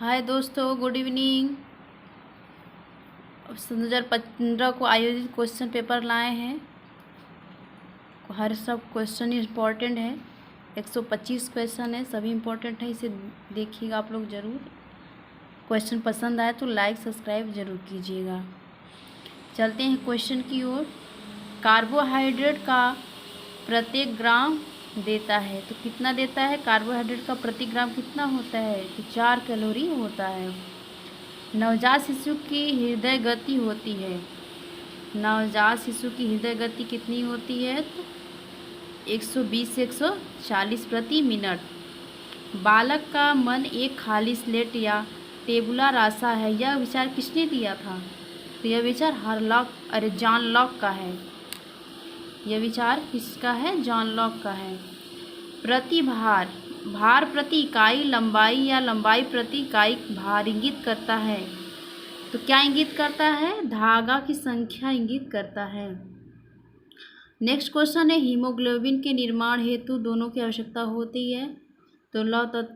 हाय दोस्तों, good evening. सन 2015 को आयोजित क्वेश्चन पेपर लाए हैं। हर सब क्वेश्चन इम्पोर्टेंट है। 125 क्वेश्चन है, सभी इम्पोर्टेंट है। इसे देखिएगा आप लोग ज़रूर। क्वेश्चन पसंद आए तो लाइक सब्सक्राइब ज़रूर कीजिएगा। चलते हैं क्वेश्चन की ओर। कार्बोहाइड्रेट का प्रत्येक ग्राम देता है तो कितना देता है? कार्बोहाइड्रेट का प्रति ग्राम कितना होता है? तो 4 कैलोरी होता है। नवजात शिशु की हृदय गति होती है। नवजात शिशु की हृदय गति कितनी होती है? तो 120 से 140 प्रति मिनट। बालक का मन एक खाली स्लेट या टेबुला रासा है। यह विचार किसने दिया था? तो यह विचार जॉन लॉक का है। यह विचार किसका है? जॉन लॉक का है। प्रतिभार, भार प्रति इकाई लंबाई या लंबाई प्रति इकाई भार इंगित करता है। तो क्या इंगित करता है? धागा की संख्या इंगित करता है। नेक्स्ट क्वेश्चन है, हीमोग्लोबिन के निर्माण हेतु दोनों की आवश्यकता होती है। तो लौह तत्व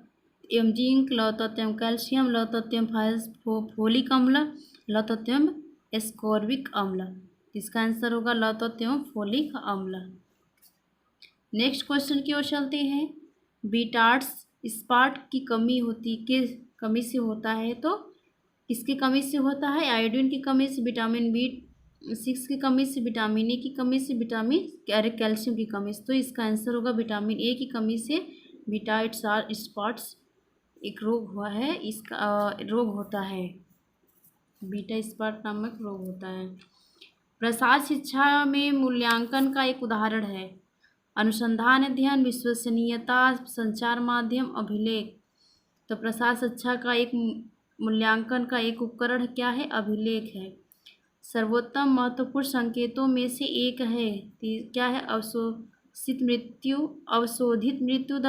एवं जिंक, लौह तत्व एवं कैल्शियम, लौह तत्व एवं फोलिक अम्ल, लौह तत्व एवं एस्कॉर्बिक अम्ल। इसका आंसर होगा लौह तत्व एवं फोलिक अम्ल। नेक्स्ट क्वेश्चन की ओर चलते हैं। बीटार्स स्पार्ट की किस कमी से होता है? तो किसकी कमी से होता है? आयोडीन की कमी से, विटामिन B6 की कमी से, विटामिन ए की कमी से, कैल्शियम की कमी से। तो इसका आंसर होगा विटामिन ए की कमी से बीटार्स स्पॉट्स एक रोग हुआ है। इसका रोग होता है, बीटा स्पॉट नामक रोग होता है। प्रसार शिक्षा में मूल्यांकन का एक उदाहरण है। अनुसंधान, अध्ययन, विश्वसनीयता, संचार माध्यम, अभिलेख। तो प्रसार शिक्षा का एक मूल्यांकन का एक उपकरण क्या है? अभिलेख है। सर्वोत्तम महत्वपूर्ण संकेतों में से एक है क्या है? अवशोषित मृत्यु, अवशोधित मृत्यु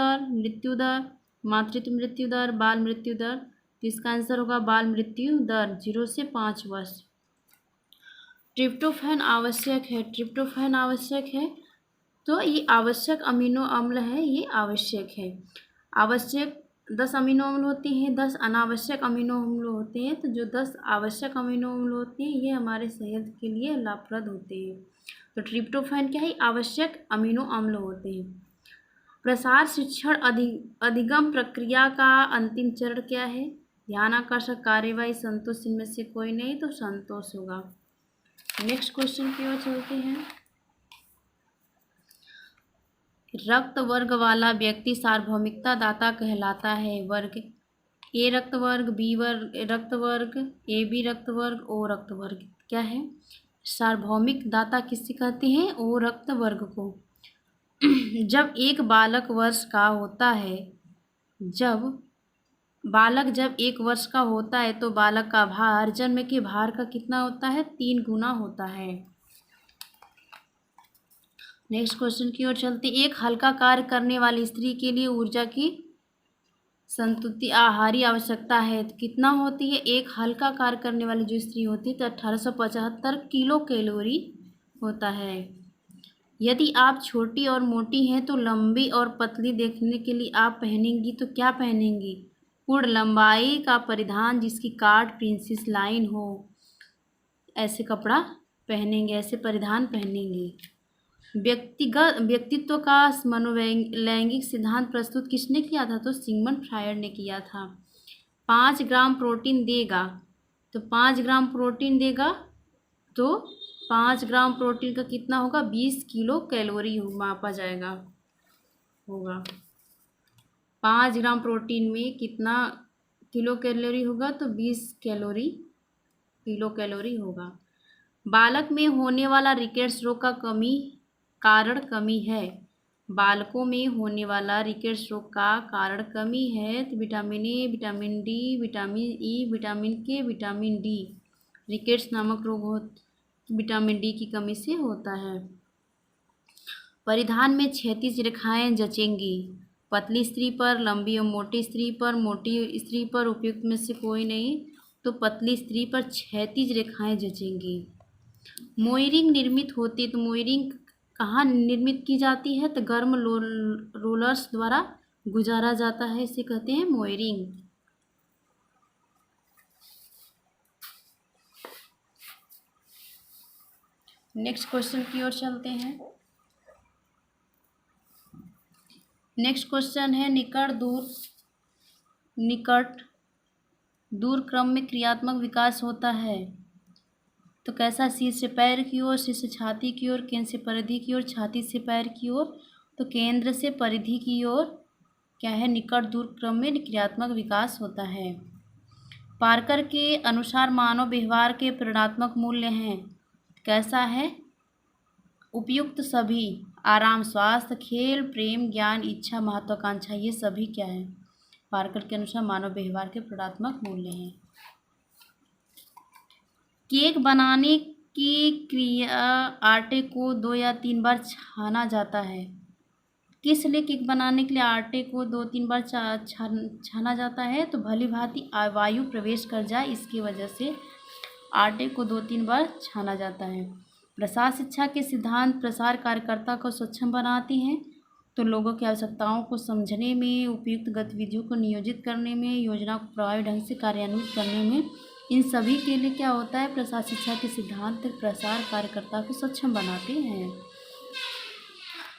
दर, मातृत्व मृत्यु दर, बाल मृत्यु दर। तो इसका आंसर होगा बाल मृत्यु दर 0 से 5 वर्ष। ट्रिप्टोफैन आवश्यक है। ट्रिप्टोफैन आवश्यक है तो ये आवश्यक अमीनो अम्ल है। ये आवश्यक है। आवश्यक 10 अमीनो अम्ल होते हैं, 10 अनावश्यक अमीनो अम्ल होते हैं। तो जो 10 आवश्यक अमीनो अम्ल होते हैं ये हमारे सेहत के लिए लाभप्रद होते हैं। तो ट्रिप्टोफैन क्या है? आवश्यक अमीनो अम्ल होते हैं। प्रसार शिक्षण अधिगम प्रक्रिया का अंतिम चरण क्या है? ध्यान आकर्षक कार्यवाही, संतोष। इनमें से कोई नहीं तो संतोष होगा। नेक्स्ट क्वेश्चन की ओर चलते हैं। रक्त वर्ग वाला व्यक्ति सार्वभौमिकता दाता कहलाता है। वर्ग ए रक्त वर्ग, बी रक्त वर्ग, ए बी रक्त वर्ग, ओ रक्त वर्ग। क्या है? सार्वभौमिक दाता किससे कहते हैं? ओ रक्त वर्ग को। जब एक बालक वर्ष का होता है, जब 1 वर्ष का होता है तो बालक का भार जन्म के भार का कितना होता है? 3 गुना होता है। नेक्स्ट क्वेश्चन की ओर चलते। एक हल्का कार्य करने वाली स्त्री के लिए ऊर्जा की संतुलित आहारी आवश्यकता है। तो कितना होती है? एक हल्का कार्य करने वाली जो स्त्री होती है तो 1875 किलो कैलोरी होता है। यदि आप छोटी और मोटी हैं तो लंबी और पतली देखने के लिए आप पहनेंगी तो क्या पहनेंगी? पूर्ण लंबाई का परिधान जिसकी काट प्रिंसेस लाइन हो, ऐसे कपड़ा पहनेंगे, ऐसे परिधान पहनेंगे। व्यक्तित्व का मनोलैंगिक सिद्धांत प्रस्तुत किसने किया था? तो सिगमंड फ्रायड ने किया था। 5 ग्राम प्रोटीन देगा तो 5 ग्राम प्रोटीन देगा तो 5 ग्राम प्रोटीन का कितना होगा? 20 किलो कैलोरी मापा जाएगा होगा। 5 ग्राम प्रोटीन में कितना किलो कैलोरी होगा? तो 20 किलो कैलोरी होगा। बालक में होने वाला रिकेट्स रोग का कारण कमी है। बालकों में होने वाला रिकेट्स रोग का कारण कमी है। तो vitamin A, vitamin D, vitamin E, vitamin के, विटामिन डी। रिकेट्स नामक रोग विटामिन डी की कमी से होता है। परिधान में क्षैतिज रेखाएं जचेंगी। पतली स्त्री पर, लंबी और मोटी स्त्री पर, मोटी स्त्री पर। उपयुक्त में से कोई नहीं तो पतली स्त्री पर क्षैतिज रेखाएं जचेंगी। मोयरिंग निर्मित होती है। तो मोयरिंग कहाँ निर्मित की जाती है? तो गर्म रोलर्स द्वारा गुजारा जाता है, इसे कहते हैं मोयरिंग। नेक्स्ट क्वेश्चन की ओर चलते हैं। नेक्स्ट क्वेश्चन है निकट दूर क्रम में क्रियात्मक विकास होता है तो कैसा? सिर से पैर की ओर, सिर से छाती की ओर, केंद्र से परिधि की ओर, छाती से पैर की ओर। तो केंद्र से परिधि की ओर क्या है? निकट दूर क्रम में क्रियात्मक विकास होता है। पार्कर के अनुसार मानव व्यवहार के प्रेरणात्मक मूल्य हैं। कैसा है? उपयुक्त सभी, आराम, स्वास्थ्य, खेल, प्रेम, ज्ञान, इच्छा, महत्वाकांक्षा, ये सभी क्या है? पार्कर के अनुसार मानव व्यवहार के प्रेरणात्मक मूल्य हैं। केक बनाने की क्रिया आटे को 2 या 3 बार छाना जाता है। किस लिए केक बनाने के लिए आटे को 2-3 बार छाना जाता है? तो भली भांति वायु प्रवेश कर जाए, इसकी वजह से आटे को 2-3 बार छाना जाता है। प्रसार शिक्षा के सिद्धांत प्रसार कार्यकर्ता को सक्षम बनाती हैं। तो लोगों की आवश्यकताओं को समझने में, उपयुक्त गतिविधियों को नियोजित करने में, योजना को प्रभावी ढंग से कार्यान्वित करने में, इन सभी के लिए क्या होता है? प्रसार शिक्षा के सिद्धांत प्रसार कार्यकर्ता को सक्षम बनाते हैं।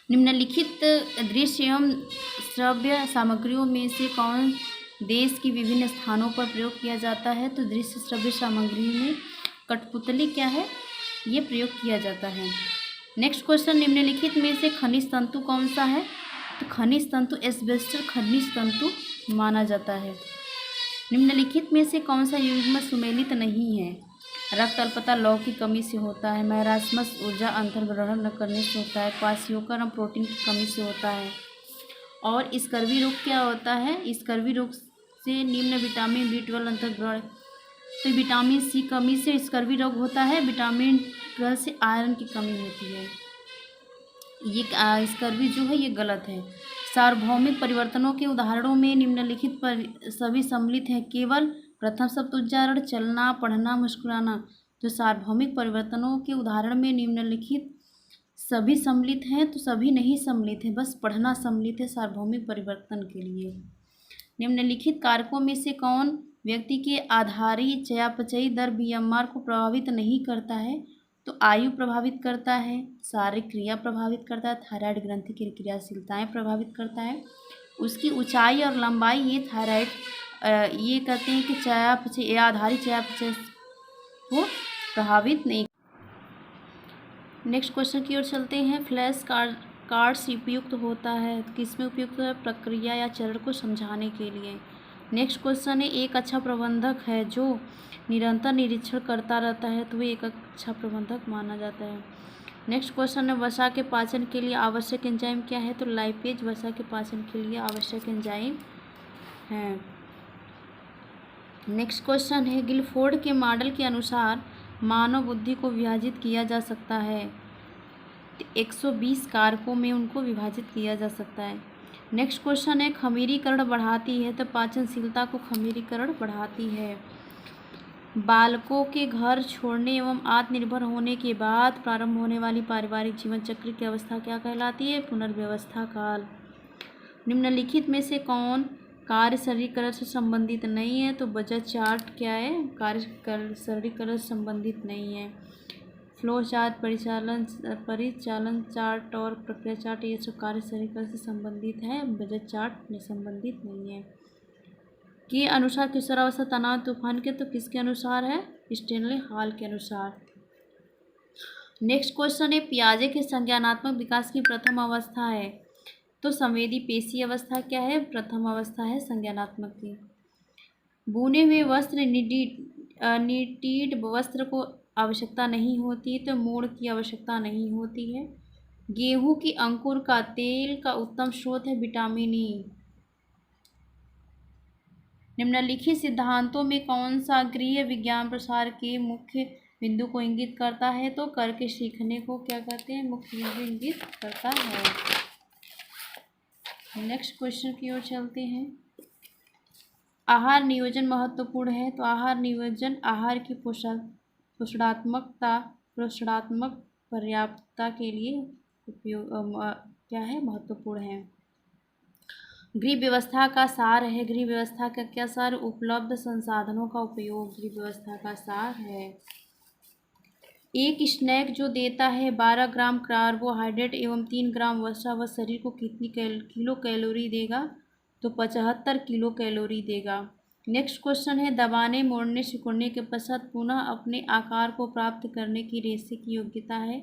निम्नलिखित दृश्य एवं श्रव्य सामग्रियों में से कौन देश की विभिन्न स्थानों पर प्रयोग किया जाता है? तो दृश्य श्रव्य सामग्री में कठपुतली क्या है? ये प्रयोग किया जाता है। नेक्स्ट क्वेश्चन, निम्नलिखित में से खनिज तंतु कौन सा है? तो खनिज तंतु एस्बेस्टर खनिज तंतु माना जाता है। निम्नलिखित में से कौन सा युग्म सुमेलित नहीं है? रक्त अल्पता लौह की कमी से होता है। मैरास्मस ऊर्जा अंतर्ग्रहण न करने से होता है। क्वासियोकर प्रोटीन की कमी से होता है। और स्कर्वी रोग क्या होता है? स्कर्वी रोग से निम्न विटामिन B12 अंतर्ग्रहण, तो विटामिन C कमी से स्कर्वी रोग होता है। विटामिन 12 से आयरन की कमी होती है। ये स्कर्वी जो है ये गलत है। सार्वभौमिक परिवर्तनों के उदाहरणों में निम्नलिखित पर सभी सम्मिलित हैं। केवल प्रथम शब्द उच्चारण, चलना, पढ़ना, मुस्कुराना। तो सार्वभौमिक परिवर्तनों के उदाहरण में निम्नलिखित सभी सम्मिलित हैं, तो सभी नहीं सम्मिलित हैं, बस पढ़ना सम्मिलित है सार्वभौमिक परिवर्तन के लिए। निम्नलिखित कारकों में से कौन व्यक्ति के आधारी चयापचयी दर BMR को प्रभावित नहीं करता है? तो आयु प्रभावित करता है, शारीरिक क्रिया प्रभावित करता है, थायराइड ग्रंथि की क्रियाशीलताएं प्रभावित करता है, उसकी ऊंचाई और लंबाई, ये थायराइड ये कहते हैं कि चयापचय आधारी चयापचय को प्रभावित नहीं। नेक्स्ट क्वेश्चन की ओर चलते हैं। फ्लैश कार्ड्स उपयुक्त होता है, किसमें उपयुक्त है? प्रक्रिया या चरण को समझाने के लिए। नेक्स्ट क्वेश्चन है, एक अच्छा प्रबंधक है जो निरंतर निरीक्षण करता रहता है तो वह एक अच्छा प्रबंधक माना जाता है। नेक्स्ट क्वेश्चन है, वसा के पाचन के लिए आवश्यक एंजाइम क्या है? तो लाइपेज वसा के पाचन के लिए आवश्यक एंजाइम है। नेक्स्ट क्वेश्चन है, गिलफोर्ड के मॉडल के अनुसार मानव बुद्धि को विभाजित किया जा सकता है। 120 कारकों में उनको विभाजित किया जा सकता है। नेक्स्ट क्वेश्चन है, खमीरीकरण बढ़ाती है, तो पाचनशीलता को खमीरीकरण बढ़ाती है। बालकों के घर छोड़ने एवं आत्मनिर्भर होने के बाद प्रारंभ होने वाली पारिवारिक जीवन चक्र की अवस्था क्या कहलाती है? पुनर्व्यवस्था काल। निम्नलिखित में से कौन कार्य शरीरीकरण से संबंधित नहीं है? तो बजट चार्ट क्या है? कार्य शरीरीकरण से संबंधित नहीं है। फ्लो चार्ट, परिचालन चार्ट और प्रक्रिया चार्ट, ये सब कार्य शरीरीकरण से संबंधित है, बजट चार्ट में संबंधित नहीं है। के अनुसार किशोरावस्था तनाव तूफान के, तो किसके अनुसार है? स्टेनले हॉल के अनुसार। नेक्स्ट क्वेश्चन है, पियाजे के संज्ञानात्मक विकास की प्रथम अवस्था है, तो संवेदी पेशी अवस्था क्या है? प्रथम अवस्था है संज्ञानात्मक की। बुने हुए वस्त्र निटीड वस्त्र को आवश्यकता नहीं होती, तो मूड़ की आवश्यकता नहीं होती है। गेहूं की अंकुर का तेल का उत्तम स्रोत है विटामिन ई। निम्नलिखित सिद्धांतों में कौन सा गृह विज्ञान प्रसार के मुख्य बिंदु को इंगित करता है? तो करके सीखने को क्या कहते हैं? मुख्य बिंदु इंगित करता है। नेक्स्ट क्वेश्चन की ओर चलते हैं। आहार नियोजन महत्वपूर्ण है, तो आहार नियोजन आहार की पोषणात्मक पर्याप्तता के लिए क्या है? महत्वपूर्ण है। गृह व्यवस्था का सार है। गृह व्यवस्था का क्या सार? उपलब्ध संसाधनों का उपयोग गृह व्यवस्था का सार है। एक स्नैक जो देता है 12 ग्राम कार्बोहाइड्रेट एवं 3 ग्राम वसा, वह शरीर को कितनी किलो कैलोरी देगा? तो 75 किलो कैलोरी देगा। नेक्स्ट क्वेश्चन है, दबाने मोड़ने सिकुड़ने के पश्चात पुनः अपने आकार को प्राप्त करने की रेशे की योग्यता है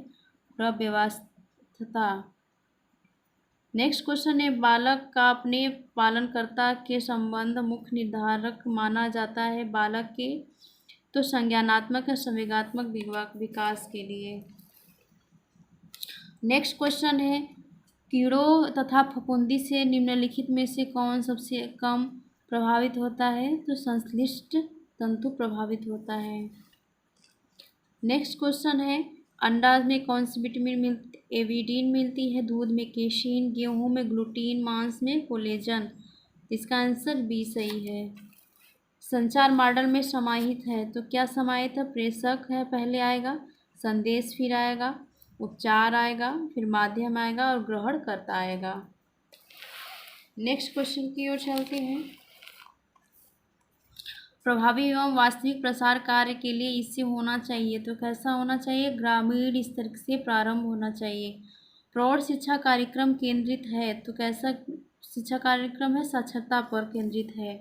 प्रव्यवस्था। नेक्स्ट क्वेश्चन है, बालक का अपने पालनकर्ता के संबंध मुख्य निर्धारक माना जाता है बालक के? तो संज्ञानात्मक या संवेगात्मक विकास के लिए। नेक्स्ट क्वेश्चन है, कीड़ों तथा फफूंदी से निम्नलिखित में से कौन सबसे कम प्रभावित होता है? तो संश्लिष्ट तंतु प्रभावित होता है। नेक्स्ट क्वेश्चन है, अंडा में कौन सी विटामिन एविडीन मिलती है? दूध में केशिन, गेहूं में ग्लूटीन, मांस में कोलेजन। इसका आंसर बी सही है। संचार मॉडल में समाहित है, तो क्या समाहित है? प्रेषक है पहले आएगा, संदेश फिर आएगा, उपचार आएगा, फिर माध्यम आएगा और ग्रहणकर्ता आएगा। नेक्स्ट क्वेश्चन की ओर चलते हैं। प्रभावी एवं वास्तविक प्रसार कार्य के लिए इससे होना चाहिए, तो कैसा होना चाहिए? ग्रामीण स्तर से प्रारंभ होना चाहिए। प्रौढ़ शिक्षा कार्यक्रम केंद्रित है, तो कैसा शिक्षा कार्यक्रम है? साक्षरता पर केंद्रित है।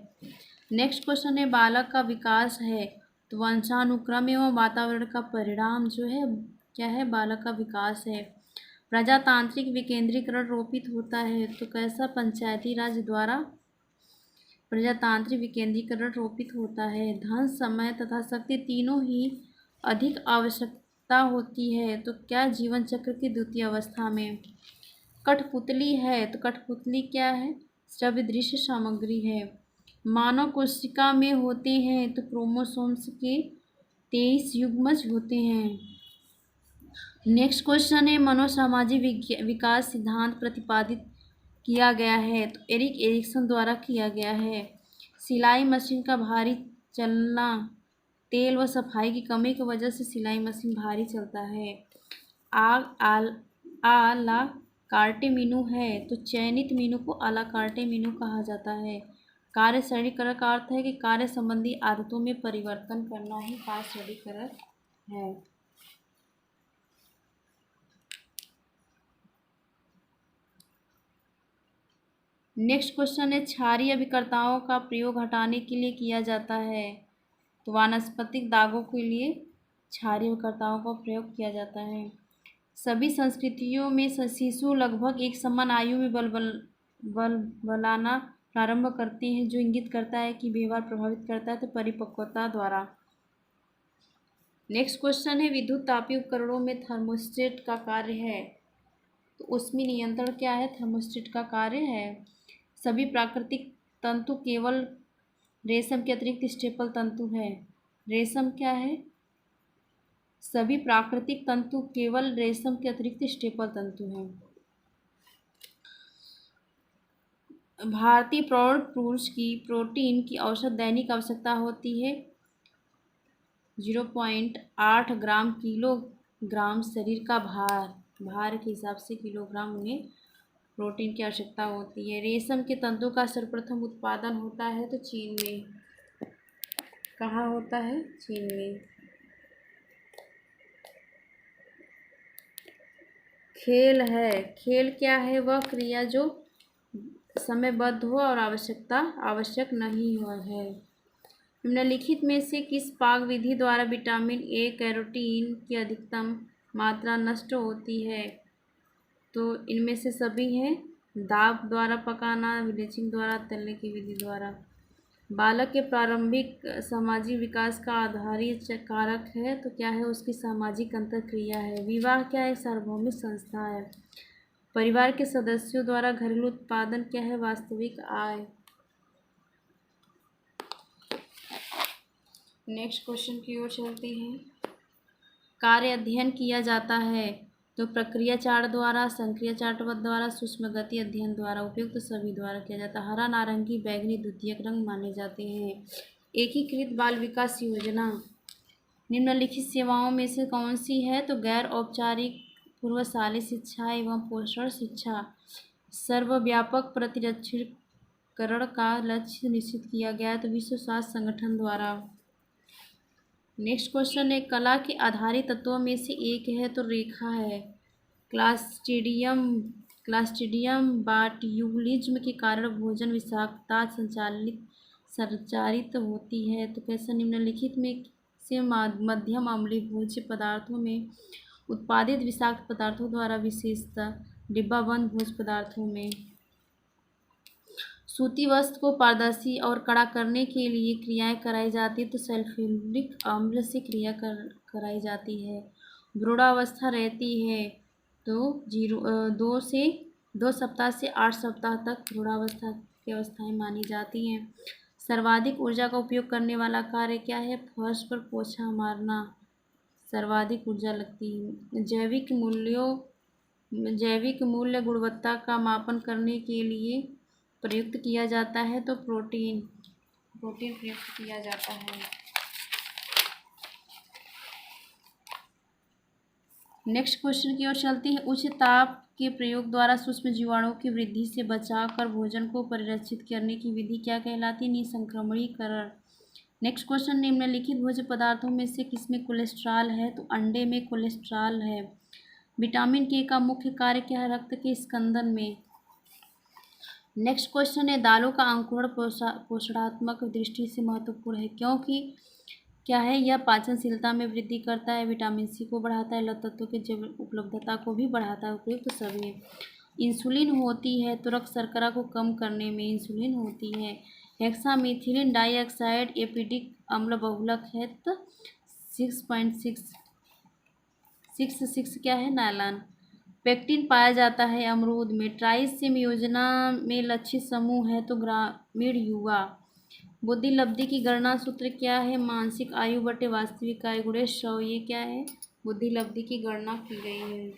नेक्स्ट क्वेश्चन है, बालक का विकास है, तो वंशानुक्रम एवं वातावरण का परिणाम जो है क्या है? बालक का विकास है। प्रजातांत्रिक विकेंद्रीकरण रोपित होता है, तो कैसा? पंचायती राज द्वारा प्रजातांत्रिक विकेंद्रीकरण रोपित होता है। धन, समय तथा शक्ति तीनों ही अधिक आवश्यकता होती है, तो क्या? जीवन चक्र की द्वितीय अवस्था में। कठपुतली है, तो कठपुतली क्या है? श्रव्य दृश्य सामग्री है। मानव कोशिका में होते हैं, तो क्रोमोसोम्स के 23 युग्मज होते हैं। नेक्स्ट क्वेश्चन है, मनोसामाजिक विकास सिद्धांत प्रतिपादित किया गया है, तो एरिक एरिक्सन द्वारा किया गया है। सिलाई मशीन का भारी चलना तेल व सफाई की कमी की वजह से सिलाई मशीन भारी चलता है। आला कार्टे मीनू है, तो चयनित मीनू को आला कार्टे मीनू कहा जाता है। कार्य सरलीकरण का अर्थ है कि कार्य संबंधी आदतों में परिवर्तन करना ही कार्य सरलीकरण है। नेक्स्ट क्वेश्चन है, क्षारीय अभिकर्ताओं का प्रयोग हटाने के लिए किया जाता है, तो वानस्पतिक दागों के लिए क्षारीय अभिकर्ताओं का प्रयोग किया जाता है। सभी संस्कृतियों में शिशु लगभग एक समान आयु में बलाना प्रारंभ करते हैं, जो इंगित करता है कि व्यवहार प्रभावित करता है, तो परिपक्वता द्वारा। नेक्स्ट क्वेश्चन है, विद्युत तापीय उपकरणों में थर्मोस्टेट का कार्य है, तो उसमें नियंत्रण क्या है? थर्मोस्टेट का कार्य है। सभी प्राकृतिक तंतु केवल रेशम के अतिरिक्त स्टेपल तंतु है। रेशम क्या है? सभी प्राकृतिक तंतु केवल रेशम के अतिरिक्त स्टेपल तंतु हैं। भारतीय प्रौढ़ पुरुष की प्रोटीन की औसत दैनिक आवश्यकता होती है 0.8 ग्राम किलोग्राम। शरीर का भार के हिसाब से किलोग्राम में प्रोटीन की आवश्यकता होती है। रेशम के तंतु का सर्वप्रथम उत्पादन होता है, तो चीन में। कहाँ होता है? चीन में। खेल है, खेल क्या है? वह क्रिया जो समयबद्ध हो और आवश्यक नहीं हो है। निम्नलिखित में से किस पाक विधि द्वारा विटामिन ए कैरोटीन की अधिकतम मात्रा नष्ट होती है? तो इनमें से सभी हैं। दाब द्वारा पकाना, ब्लीचिंग द्वारा, तलने की विधि द्वारा। बालक के प्रारंभिक सामाजिक विकास का आधारित कारक है, तो क्या है? उसकी सामाजिक अंतरक्रिया है। विवाह क्या है? सार्वभौमिक संस्था है। परिवार के सदस्यों द्वारा घरेलू उत्पादन क्या है? वास्तविक आय। नेक्स्ट क्वेश्चन की ओर चलते हैं। कार्य अध्ययन किया जाता है, तो प्रक्रिया चार्ट द्वारा, संक्रिया चार्ट द्वारा, सूक्ष्म गति अध्ययन द्वारा, उपयुक्त सभी द्वारा किया जाता है। हरा, नारंगी, बैगनी द्वितीयक रंग माने जाते हैं। एकीकृत बाल विकास योजना निम्नलिखित सेवाओं में से कौन सी है? तो गैर औपचारिक पूर्वशाली शिक्षा एवं पोषण शिक्षा। सर्वव्यापक प्रतिरक्षीकरण का लक्ष्य निश्चित किया गया है, तो विश्व स्वास्थ्य संगठन द्वारा। नेक्स्ट क्वेश्चन है, कला के आधारित तत्वों में से एक है तो रेखा है। क्लास्ट्रीडियम क्लास्ट्रीडियम बाट्यूलिज्म के कारण भोजन विषाक्तता संचारित होती है। तो क्वेश्चन निम्नलिखित में से मध्यम अम्लीय भोज्य पदार्थों में उत्पादित विषाक्त पदार्थों द्वारा विशेषतः डिब्बाबंद भोज्य पदार्थों में सूती वस्त्र को पारदर्शी और कड़ा करने के लिए क्रियाएं कराई जाती है। तो सल्फ्यूरिक अम्ल से क्रिया कराई जाती है। भ्रूणावस्था रहती है तो 2 सप्ताह से 8 सप्ताह तक भ्रूणावस्था की अवस्थाएं मानी जाती हैं। सर्वाधिक ऊर्जा का उपयोग करने वाला कार्य क्या है? फर्श पर पोछा मारना सर्वाधिक ऊर्जा लगती है। जैविक मूल्य गुणवत्ता का मापन करने के लिए प्रयुक्त किया जाता है तो प्रोटीन प्रयुक्त किया जाता है। नेक्स्ट क्वेश्चन की ओर चलती है, उच्च ताप के प्रयोग द्वारा सूक्ष्म जीवाणुओं की वृद्धि से बचाकर भोजन को परिरक्षित करने की विधि क्या कहलाती है? निसंक्रमणीकरण। नेक्स्ट क्वेश्चन, निम्नलिखित भोज्य पदार्थों में से किसमें कोलेस्ट्रॉल है? तो अंडे में कोलेस्ट्रॉल है। विटामिन के का मुख्य कार्य क्या है? रक्त के स्कंदन में। नेक्स्ट क्वेश्चन है, दालों का अंकुरण पोषणात्मक दृष्टि से महत्वपूर्ण है क्योंकि क्या है? यह पाचनशीलता में वृद्धि करता है, विटामिन सी को बढ़ाता है, लवण तत्वों की जैव उपलब्धता को भी बढ़ाता है। उपयुक्त सभी इंसुलिन होती है तो रक्त शर्करा को कम करने में इंसुलिन होती है। हेक्सामेथिलीन डाइऑक्साइड एपिडिक अम्ल बहुलक है तो 6.66 क्या है? नायलॉन। पेक्टिन पाया जाता है अमरूद में। ट्राइसिम योजना में लक्षित समूह है तो ग्रामीण युवा। बुद्धि लब्धि की गणना सूत्र क्या है? मानसिक आयु बटे वास्तविक आयु गुणे 100। ये क्या है? बुद्धि लब्धि की गणना की गई है।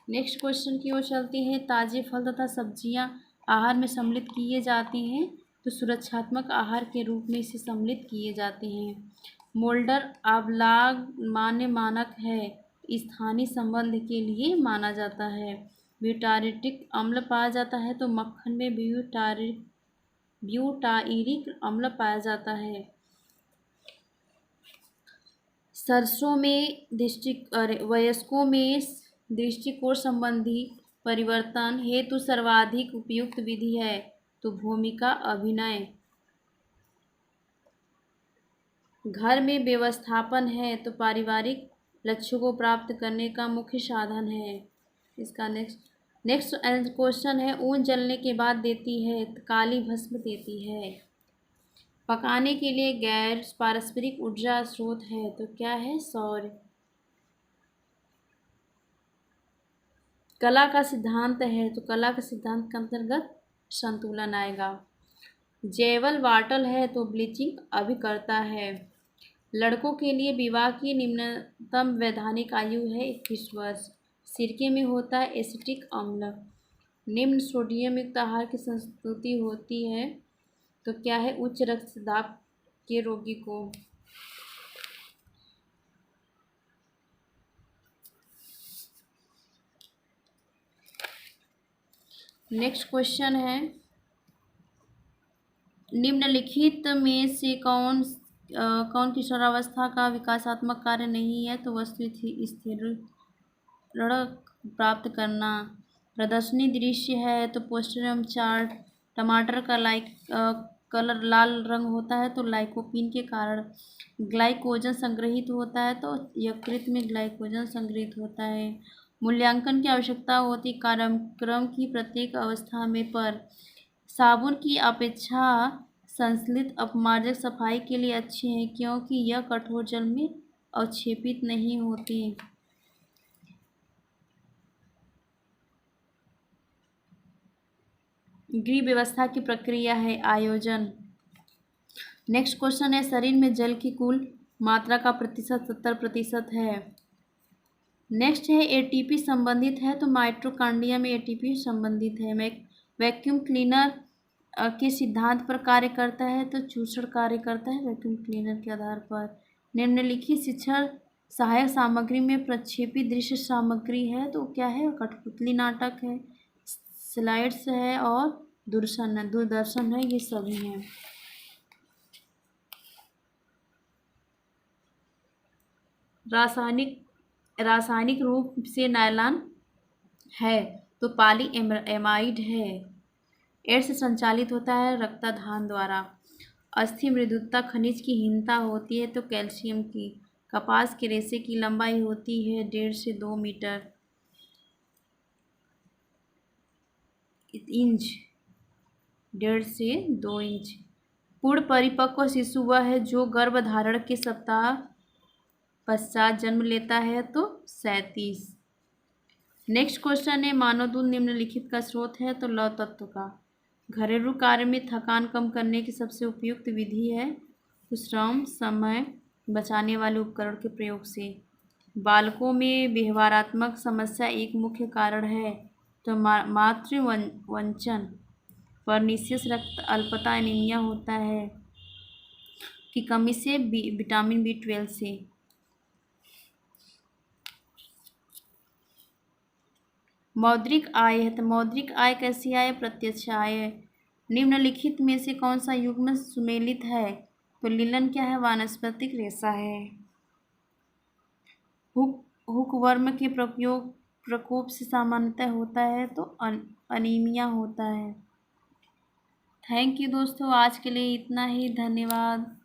नेक्स्ट क्वेश्चन की ओर चलती है, ताजे फल तथा सब्जियां आहार में सम्मिलित किए जाते हैं तो सुरक्षात्मक आहार के रूप में इसे सम्मिलित किए जाते हैं। मोल्डर आबलाग मान्य मानक है, स्थानीय संबंध के लिए माना जाता है। ब्यूटारिक अम्ल पाया जाता है तो मक्खन में ब्यूटाइरिक अम्ल पाया जाता है। सरसों में वयस्कों में दृष्टिकोण संबंधी परिवर्तन हेतु सर्वाधिक उपयुक्त विधि है तो भूमिका अभिनय। घर में व्यवस्थापन है तो पारिवारिक लक्ष्यों को प्राप्त करने का मुख्य साधन है। इसका नेक्स्ट क्वेश्चन है, ऊन जलने के बाद देती है तो काली भस्म देती है। पकाने के लिए गैर पारस्परिक ऊर्जा स्रोत है तो क्या है? सौर। कला का सिद्धांत है तो कला के सिद्धांत के अंतर्गत संतुलन आएगा। जैवल वाटल है तो ब्लीचिंग अभिकर्ता है। लड़कों के लिए विवाह की निम्नतम वैधानिक आयु है 21 वर्ष। सिरके में होता है एसिटिक अम्ल। निम्न सोडियम युक्त आहार की संस्तुति होती है तो क्या है? उच्च रक्तचाप के रोगी को। नेक्स्ट क्वेश्चन है, निम्नलिखित में से कौन किशोरावस्था का विकासात्मक कार्य नहीं है? तो वस्तु स्थिर प्राप्त करना। प्रदर्शनी दृश्य है तो पोस्टर एवं चार्ट। टमाटर का कलर लाल रंग होता है तो लाइकोपीन के कारण। ग्लाइकोजन संग्रहित होता है तो यकृत में ग्लाइकोजन संग्रहित होता है। मूल्यांकन की आवश्यकता होती कार्यक्रम की प्रत्येक अवस्था में पर साबुन की अपेक्षा संश्लिष्ट अपमार्जक सफाई के लिए अच्छे हैं क्योंकि यह कठोर जल में अवक्षेपित नहीं होते। गृह व्यवस्था की प्रक्रिया है आयोजन। नेक्स्ट क्वेश्चन है, शरीर में जल की कुल मात्रा का प्रतिशत 70% है। नेक्स्ट है, एटीपी संबंधित है तो माइटोकॉन्ड्रिया में एटीपी संबंधित है। वैक्यूम क्लीनर के सिद्धांत पर कार्य करता है तो चूषण कार्य करता है वैक्यूम क्लीनर के आधार पर। निम्नलिखित शिक्षण सहायक सामग्री में प्रक्षेपित दृश्य सामग्री है तो क्या है? कठपुतली नाटक है, स्लाइड्स है और दूरदर्शन है, ये सभी हैं। रासायनिक रूप से नायलॉन है तो पॉली एमाइड है। एयर से संचालित होता है रक्तदान द्वारा। अस्थि मृदुता खनिज की हीनता होती है तो कैल्शियम की। कपास के रेशे की लंबाई होती है 1.5 से 2 मीटर इंच 1.5 से 2 इंच। पूर्ण परिपक्व शिशु वह है जो गर्भधारण के सप्ताह पश्चात जन्म लेता है तो 37। नेक्स्ट क्वेश्चन है मानव दूध निम्नलिखित का स्रोत है तो लौह तत्व का। घरेलू कार्य में थकान कम करने की सबसे उपयुक्त विधि है श्रम समय बचाने वाले उपकरण के प्रयोग से। बालकों में व्यवहारात्मक समस्या एक मुख्य कारण है तो मातृवंचन पर्निशियस रक्त अल्पता एनीमिया होता है की कमी से विटामिन B12 से। मौद्रिक आय है तो मौद्रिक आय कैसी आय? प्रत्यक्ष आय है। निम्नलिखित में से कौन सा युग्म सुमेलित है तो लिनन क्या है? वानस्पतिक रेशा है। हुकवर्म के प्रकोप से सामान्यतः होता है तो अनीमिया होता है। थैंक यू दोस्तों, आज के लिए इतना ही। धन्यवाद।